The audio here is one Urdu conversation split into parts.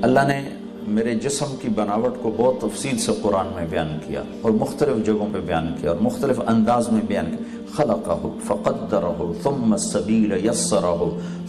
اللہ نے میرے جسم کی بناوٹ کو بہت تفصیل سے قرآن میں بیان کیا اور مختلف جگہوں پہ بیان کیا اور مختلف انداز میں بیان کیا. خلقہ فقدرہ ثم السبیل یسرہ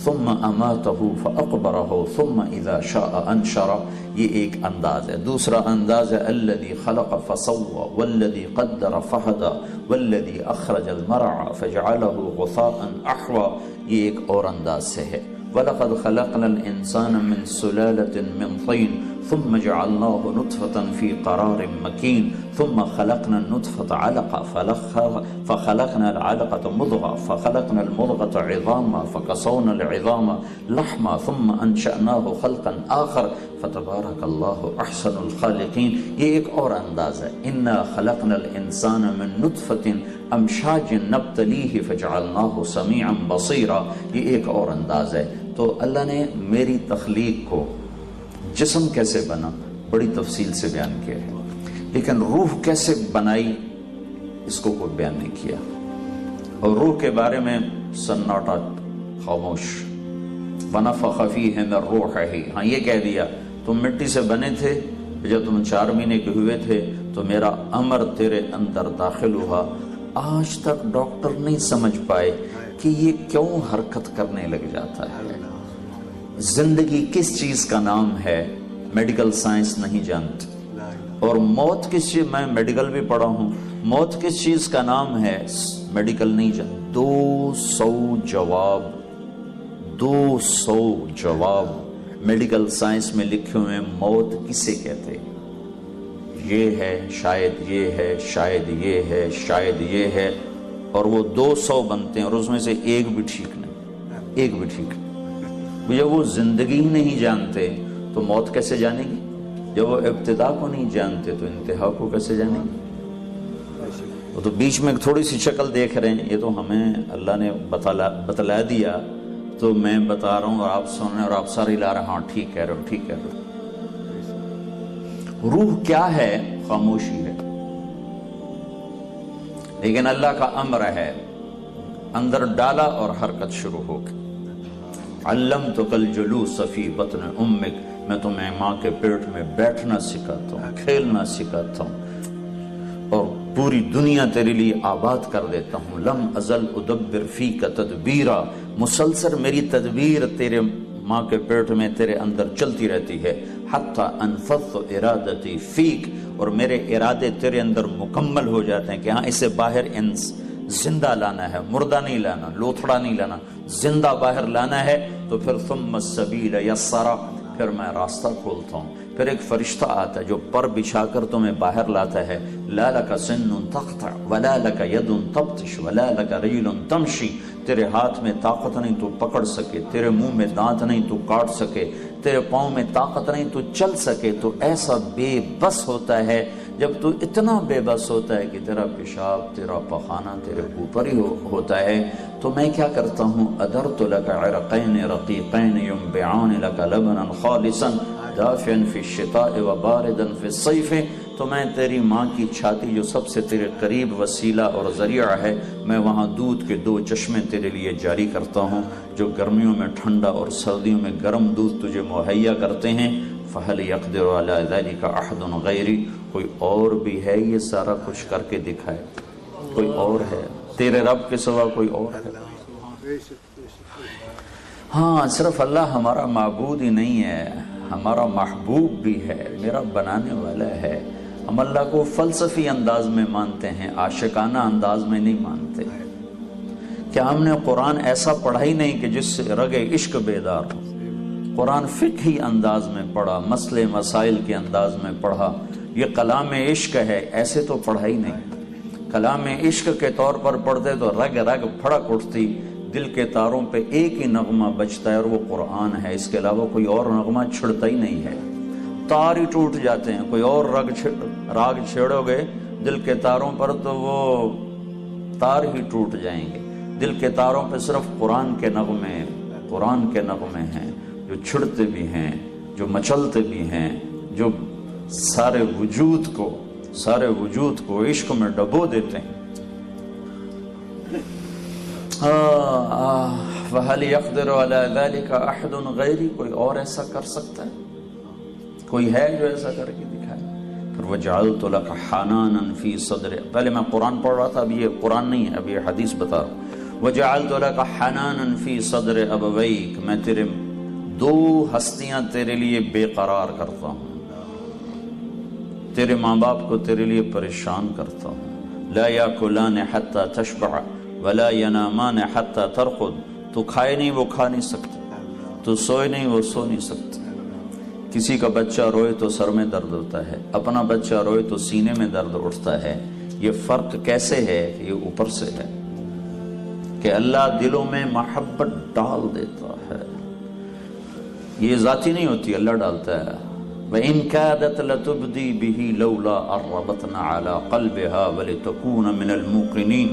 ثم اماتہ فاقبرہ ثم اذا شاء انشرہ. یہ ایک انداز ہے. دوسرا انداز ہے الذی خلق فسوى والذی قدر فہدى والذی اخرج المرعى فجعلہ غثاء احوى. یہ ایک اور انداز سے ہے. وَلَقَدْ خَلَقْنَا الْإِنسَانَ مِنْ سُلَالَةٍ مِنْ طِينٍ ثُمَّ جَعَلْنَاهُ نُطْفَةً فِي قَرَارٍ مَكِينٍ ثُمَّ خَلَقْنَا النُّطْفَةَ عَلَقَةً فَخَلَقْنَا الْعَلَقَةَ مُضْغَةً فَخَلَقْنَا الْمُضْغَةَ عِظَامًا فَكَسَوْنَا الْعِظَامَ لَحْمًا ثُمَّ أَنشَأْنَاهُ خَلْقًا آخَرَ فَتَبَارَكَ اللَّهُ أَحْسَنُ الْخَالِقِينَ. یہ ایک اور انداز ہے. إِنَّا خَلَقْنَا الْإِنسَانَ مِن نُطْفَةٍ أَمْشَاجٍ نَبْتَلِيهِ فَجَعَلْنَاهُ سَمِيعًا بَصِيرًا. یہ ایک اور انداز ہے. تو اللہ نے میری تخلیق کو، جسم کیسے بنا بڑی تفصیل سے بیان کیا ہے، لیکن روح کیسے بنائی اس کو کوئی بیان نہیں کیا. اور روح کے بارے میں سناٹا، خاموش. وَنَفَخَ فِيهِ مِن رُوحِهِ. ہاں یہ کہہ دیا تم مٹی سے بنے تھے، جب تم 4 مہینے کے ہوئے تھے تو میرا امر تیرے اندر داخل ہوا. آج تک ڈاکٹر نہیں سمجھ پائے کہ یہ کیوں حرکت کرنے لگ جاتا ہے. زندگی کس چیز کا نام ہے میڈیکل سائنس نہیں جانتی، اور موت کس چیز، میں میڈیکل بھی پڑھا ہوں، موت کس چیز کا نام ہے میڈیکل نہیں جانتی. 200 جواب میڈیکل سائنس میں لکھے ہوئے ہیں. موت کسے کہتے ہیں؟ یہ ہے، شاید یہ ہے، شاید یہ ہے، شاید یہ ہے، اور وہ 200 بنتے ہیں اور اس میں سے ایک بھی ٹھیک نہیں، ایک بھی ٹھیک نہیں. جب وہ زندگی ہی نہیں جانتے تو موت کیسے جانے گی؟ جب وہ ابتدا کو نہیں جانتے تو انتہا کو کیسے جانے گی؟ وہ تو بیچ میں تھوڑی سی شکل دیکھ رہے ہیں. یہ تو ہمیں اللہ نے بتلا دیا تو میں بتا رہا ہوں اور آپ سن رہے ہیں اور آپ سارے لا رہے ہیں. ہاں ٹھیک کہہ رہے ہو، ٹھیک کہہ رہے ہو. روح کیا ہے؟ خاموشی ہے. لیکن اللہ کا امر ہے، اندر ڈالا اور حرکت شروع ہو گئی. علمتک الجلوس فی بطن امک. میں تمہیں ماں کے پیٹ میں بیٹھنا سکھاتا ہوں، کھیلنا سکھاتا ہوں، اور پوری دنیا تیرے لیے آباد کر دیتا ہوں. لم ازل ادبر فیک تدبیرا. مسلسل میری تدبیر تیرے ماں کے پیٹ میں تیرے اندر چلتی رہتی ہے. حتی انفذت ارادتی فیک. اور میرے ارادے تیرے اندر مکمل ہو جاتے ہیں کہ ہاں اسے باہر زندہ لانا ہے، مردہ نہیں لانا، لوتھڑا نہیں لانا، زندہ باہر لانا ہے. تو پھر ثم السبیل یسرا. پھر میں راستہ کھولتا ہوں. پھر ایک فرشتہ آتا ہے جو پر بچھا کر تمہیں باہر لاتا ہے. لا لک سن تقطع ولا لک ید تبطش ولا لک رجل تمشی. تیرے ہاتھ میں طاقت نہیں تو پکڑ سکے، تیرے منہ میں دانت نہیں تو کاٹ سکے، تیرے پاؤں میں طاقت نہیں تو چل سکے. تو ایسا بے بس ہوتا ہے جب تو اتنا بے بس ہوتا ہے کہ تیرا پیشاب، تیرا پخانہ تیرے اوپر ہی ہوتا ہے. تو میں کیا کرتا ہوں؟ ادرت لک عرقین رقیقین ینبعان لک لبنا خالصا دافعا فی الشتاء وباردا فی الصیف. تو میں تیری ماں کی چھاتی جو سب سے تیرے قریب وسیلہ اور ذریعہ ہے، میں وہاں دودھ کے 2 چشمے تیرے لیے جاری کرتا ہوں جو گرمیوں میں ٹھنڈا اور سردیوں میں گرم دودھ تجھے مہیا کرتے ہیں. فَهَلْ يَقْدِرُ عَلَى ذَلِكَ أَحَدٌ غَيْرِي. کوئی اور بھی ہے یہ سارا کچھ کر کے دکھائے؟ کوئی اور ہے؟ تیرے رب کے سوا کوئی اور ہے؟ ہاں، صرف اللہ ہمارا معبود ہی نہیں ہے، ہمارا محبوب بھی ہے، میرا بنانے والا ہے. ہم اللہ کو فلسفی انداز میں مانتے ہیں، عاشقانہ انداز میں نہیں مانتے. کیا ہم نے قرآن ایسا پڑھا ہی نہیں کہ جس سے رگ عشق بیدار ہو؟ قرآن فقہی انداز میں پڑھا، مسئلے مسائل کے انداز میں پڑھا. یہ کلام عشق ہے، ایسے تو پڑھا ہی نہیں. کلام عشق کے طور پر پڑھتے تو رگ رگ پھڑک اٹھتی، دل کے تاروں پہ ایک ہی نغمہ بجتا ہے اور وہ قرآن ہے. اس کے علاوہ کوئی اور نغمہ چھڑتا ہی نہیں ہے. تار ہی ٹوٹ جاتے ہیں. کوئی اور راگ چھیڑو گے دل کے تاروں پر تو وہ تار ہی ٹوٹ جائیں گے. دل کے تاروں پہ صرف قرآن کے نغمے ہیں جو چھڑتے بھی ہیں، جو مچلتے بھی ہیں، جو سارے وجود کو عشق میں ڈبو دیتے ہیں. وَهَلْ يَقْدِرُ عَلَى ذَلِكَ أَحَدٌ غَيْرِي. کوئی اور ایسا کر سکتا ہے؟ کوئی ہے جو ایسا کر کے دکھائے؟ پھر وجعلت لک حنانا فی صدر، پہلے میں قرآن پڑھ رہا تھا، اب یہ قرآن نہیں ہے، اب یہ حدیث بتا رہا ہوں۔ وجعلت لک حنانا فی صدر ابویک، میں تیرے دو ہستیاں تیرے لیے بے قرار کرتا ہوں، تیرے ماں باپ کو تیرے لیے پریشان کرتا ہوں۔ لا یاکلان حتی تشبع ولا ینامان حتی ترقد، تو کھائے نہیں وہ کھا نہیں سکتا، تو سوئے نہیں وہ سو نہیں سکتا۔ کسی کا بچہ روئے تو سر میں درد ہوتا ہے، اپنا بچہ روئے تو سینے میں درد اٹھتا ہے۔ یہ فرق کیسے ہے؟ کہ یہ اوپر سے ہے کہ اللہ دلوں میں محبت ڈال دیتا ہے، یہ ذاتی نہیں ہوتی، اللہ ڈالتا ہے۔ وَإِن كَادَتْ لَتُبْدِي بِهِ لَوْلَا أَرَّبَتْنَا عَلَىٰ قَلْبِهَا وَلِتَكُونَ مِنَ الْمُوقِنِينَ۔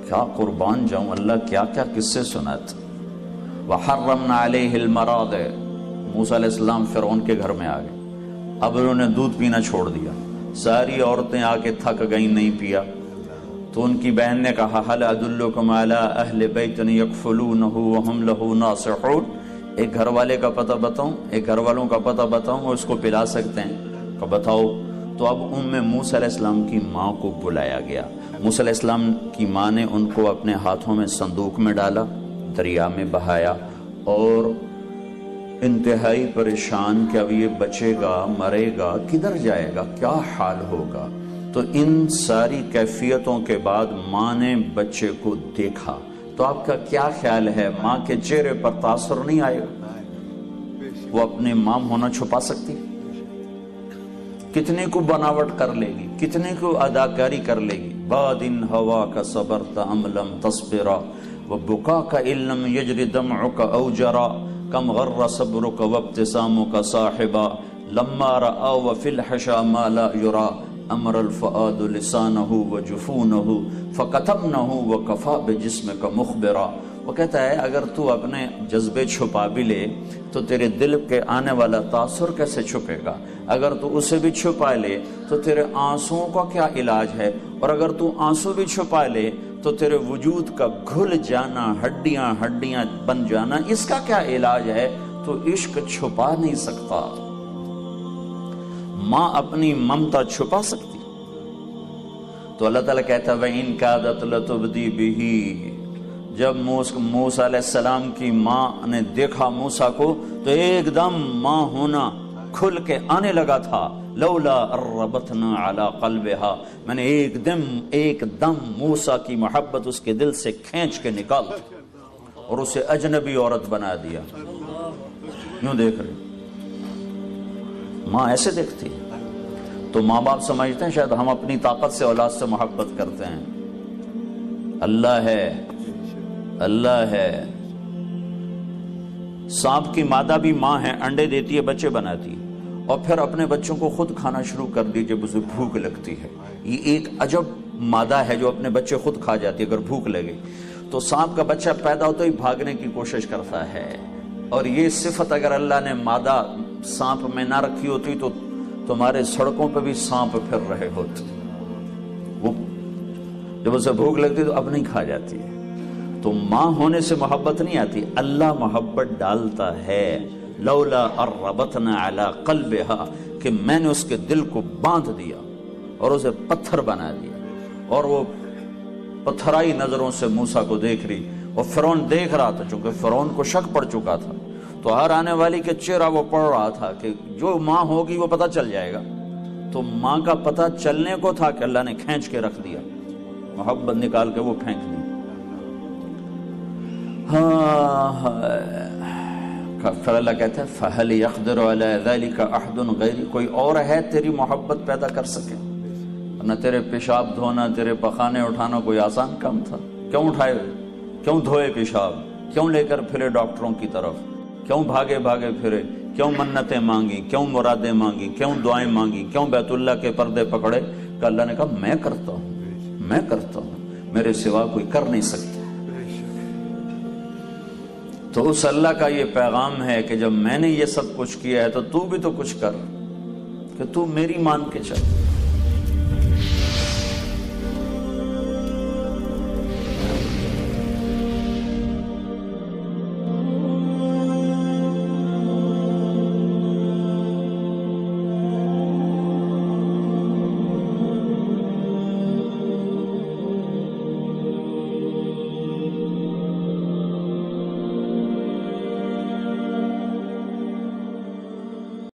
کیا قربان جاؤں، اللہ کیا کیا قصے سناتے۔ وَحَرَّمْنَا عَلَيْهِ الْمَرَاضِعَ، موسیٰ علیہ السلام فرعون کے گھر میں آ گئے، اب انہوں نے دودھ پینا چھوڑ دیا، ساری عورتیں آ کے تھک گئیں، نہیں پیا، تو ان کی بہن نے کہا هل أدلكم على أهل بيت يكفلونه وهم له ناصحون، ایک گھر والے کا پتہ بتاؤں، ایک گھر والوں کا پتہ بتاؤں وہ اس کو پلا سکتے ہیں؟ کہ بتاؤ۔ تو اب موسیٰ علیہ السلام کی ماں کو بلایا گیا، موسیٰ علیہ السلام کی ماں نے ان کو اپنے ہاتھوں میں صندوق میں ڈالا، دریا میں بہایا، اور انتہائی پریشان کہ اب یہ بچے گا، مرے گا، کدھر جائے گا، کیا حال ہوگا۔ تو ان ساری کیفیتوں کے بعد ماں نے بچے کو دیکھا، تو آپ کا کیا خیال ہے ماں کے چہرے پر تاثر نہیں آئے گا؟ وہ اپنے ماں ہونا چھپا سکتی؟ کتنے کو بناوٹ کر لے گی، کتنے کو اداکاری کر لے گی۔ بادن ہوا کا صبرت ام لم تصبرا وبکاک ان لم یجر دمعک او جرا کم غر صبرک وابتسامک صاحبا لما رآوا فی الحشا ما لا یرا امر الفؤاد لسانہ وجفونہ فکتمنہ وکفا بجسمک مخبرا۔ وہ کہتا ہے اگر تو اپنے جذبے چھپا بھی لے تو تیرے دل کے آنے والا تاثر کیسے چھپے گا؟ اگر تو اسے بھی چھپا لے تو تیرے آنسوؤں کا کیا علاج ہے؟ اور اگر تو آنسو بھی چھپا لے تو تیرے وجود کا گھل جانا، ہڈیاں ہڈیاں بن جانا، اس کا کیا علاج ہے؟ تو عشق چھپا نہیں سکتا۔ ماں اپنی ممتا چھپا سکتی؟ تو اللہ تعالیٰ کہتا ہے وَإِن كَادَتْ لَتُبْدِي بِهِ، جب موسیٰ علیہ السلام کی ماں نے دیکھا موسیٰ کو تو ایک دم ماں ہونا کھل کے آنے لگا تھا۔ لولا ربطنا علی قلبها، میں نے ایک دم موسیٰ کی محبت اس کے دل سے کھینچ کے نکال اور اسے اجنبی عورت بنا دیا۔ یوں دیکھ رہے ماں ایسے دیکھتی۔ تو ماں باپ سمجھتے ہیں شاید ہم اپنی طاقت سے اولاد سے محبت کرتے ہیں، اللہ ہے، اللہ ہے۔ سانپ کی مادہ بھی ماں ہے، انڈے دیتی ہے، بچے بناتی ہے، اور پھر اپنے بچوں کو خود کھانا شروع کر دی جب اسے بھوک لگتی ہے۔ یہ ایک عجب مادہ ہے جو اپنے بچے خود کھا جاتی ہے اگر بھوک لگے۔ تو سانپ کا بچہ پیدا ہوتا ہی بھاگنے کی کوشش کرتا ہے، اور یہ صفت اگر اللہ نے مادہ سانپ میں نہ رکھی ہوتی تو تمہارے سڑکوں پہ بھی سانپ پھر رہے ہوتے۔ وہ جب اسے بھوک لگتی تو اب نہیں کھا جاتی ہے۔ تو ماں ہونے سے محبت نہیں آتی، اللہ محبت ڈالتا ہے۔ لولا اربطنا علی قلبها، کہ میں نے اس کے دل کو باندھ دیا اور اسے پتھر بنا دیا، اور وہ پتھرائی نظروں سے موسیٰ کو دیکھ رہی، اور فرعون دیکھ رہا تھا، چونکہ فرعون کو شک پڑ چکا تھا، تو ہر آنے والی کے چہرہ وہ پڑھ رہا تھا کہ جو ماں ہوگی وہ پتہ چل جائے گا۔ تو ماں کا پتہ چلنے کو تھا کہ اللہ نے کھینچ کے رکھ دیا، محبت نکال کے وہ پھینک دی۔ پھر اللہ کہتا ہے فَهَلْ يَقْدِرُ عَلَى ذَلِكَ أَحْدٌ غَيْرِي، کوئی اور ہے تیری محبت پیدا کر سکے؟ ورنہ تیرے پیشاب دھونا، تیرے پخانے اٹھانا کوئی آسان کام تھا؟ کیوں اٹھائے، کیوں دھوئے پیشاب، کیوں لے کر پھرے ڈاکٹروں کی طرف، کیوں بھاگے پھرے، کیوں منتیں مانگی، کیوں مرادیں مانگی، کیوں دعائیں مانگی، کیوں بیت اللہ کے پردے پکڑے؟ کہ اللہ نے کہا میں کرتا ہوں، میرے سوا کوئی کر نہیں سکتا۔ تو اس اللہ کا یہ پیغام ہے کہ جب میں نے یہ سب کچھ کیا ہے تو تو بھی تو کچھ کر، کہ تو میری مان کے چل۔